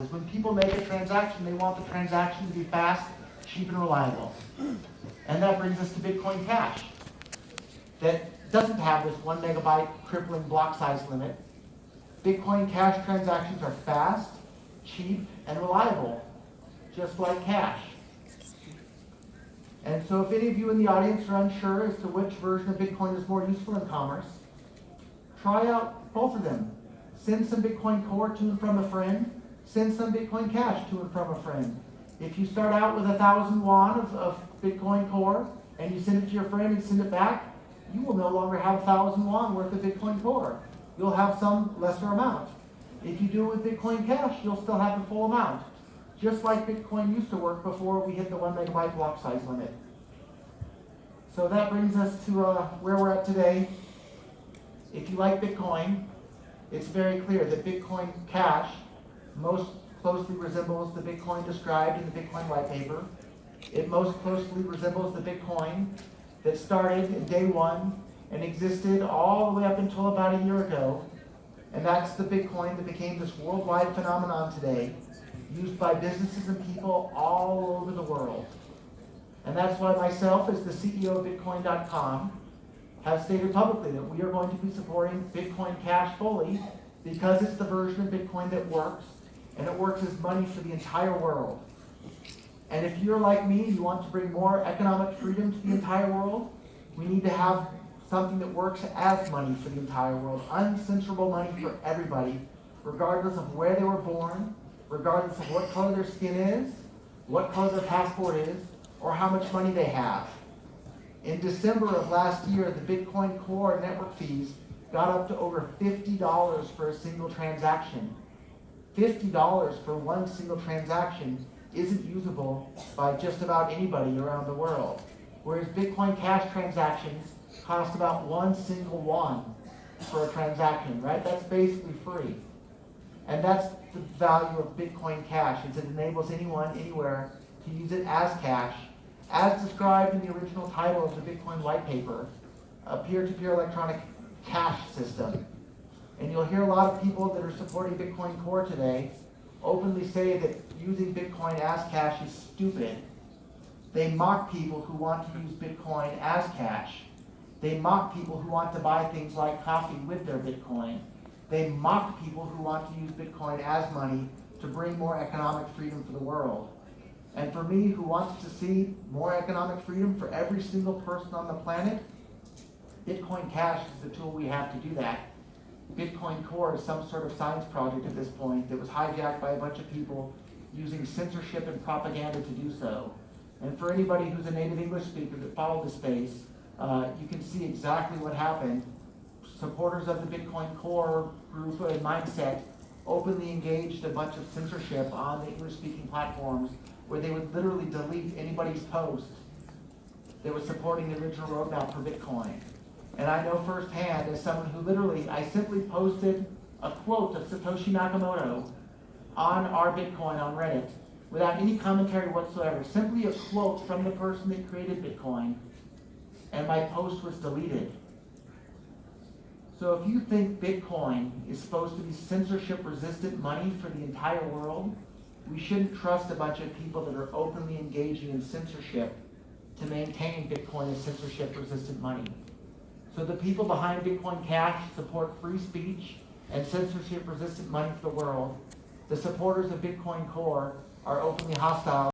is when people make a transaction, they want the transaction to be fast, cheap, and reliable. And that brings us to Bitcoin Cash that doesn't have this 1 megabyte crippling block size limit. Bitcoin Cash transactions are fast, cheap, and reliable, just like cash. And so if any of you in the audience are unsure as to which version of Bitcoin is more useful in commerce, try out both of them. Send some Bitcoin Core to and from a friend. Send some Bitcoin Cash to and from a friend. If you start out with 1,000 won of Bitcoin Core and you send it to your friend and send it back, you will no longer have 1,000 won worth of Bitcoin Core. You'll have some lesser amount. If you do it with Bitcoin Cash, you'll still have the full amount. Just like Bitcoin used to work before we hit the 1 megabyte block size limit. So that brings us to where we're at today. If you like Bitcoin, it's very clear that Bitcoin Cash most closely resembles the Bitcoin described in the Bitcoin white paper. It most closely resembles the Bitcoin that started in day one and existed all the way up until about a year ago. And that's the Bitcoin that became this worldwide phenomenon today, used by businesses and people all over the world. And that's why myself, as the CEO of Bitcoin.com, have stated publicly that we are going to be supporting Bitcoin Cash fully because it's the version of Bitcoin that works, and it works as money for the entire world. And if you're like me, you want to bring more economic freedom to the entire world, we need to have something that works as money for the entire world, uncensorable money for everybody, regardless of where they were born, regardless of what color their skin is, what color their passport is, or how much money they have. In December of last year, the Bitcoin Core network fees got up to over $50 for a single transaction. $50 for one single transaction isn't usable by just about anybody around the world. Whereas Bitcoin Cash transactions cost about 1 single won for a transaction, right? That's basically free. And that's the value of Bitcoin Cash, is it enables anyone, anywhere, to use it as cash, as described in the original title of the Bitcoin white paper, a peer-to-peer electronic cash system. And you'll hear a lot of people that are supporting Bitcoin Core today openly say that using Bitcoin as cash is stupid. They mock people who want to use Bitcoin as cash. They mock people who want to buy things like coffee with their Bitcoin. They mock people who want to use Bitcoin as money to bring more economic freedom for the world. And for me, who wants to see more economic freedom for every single person on the planet, Bitcoin Cash is the tool we have to do that. Bitcoin Core is some sort of science project at this point that was hijacked by a bunch of people using censorship and propaganda to do so. And for anybody who's a native English speaker that followed the space, you can see exactly what happened. Supporters of the Bitcoin Core group and mindset openly engaged a bunch of censorship on the English-speaking platforms where they would literally delete anybody's post that was supporting the original roadmap for Bitcoin. And I know firsthand, as someone who literally, I simply posted a quote of Satoshi Nakamoto on our Bitcoin on Reddit without any commentary whatsoever, simply a quote from the person that created Bitcoin, and my post was deleted. So if you think Bitcoin is supposed to be censorship-resistant money for the entire world, we shouldn't trust a bunch of people that are openly engaging in censorship to maintain Bitcoin as censorship-resistant money. So the people behind Bitcoin Cash support free speech and censorship-resistant money for the world. The supporters of Bitcoin Core are openly hostile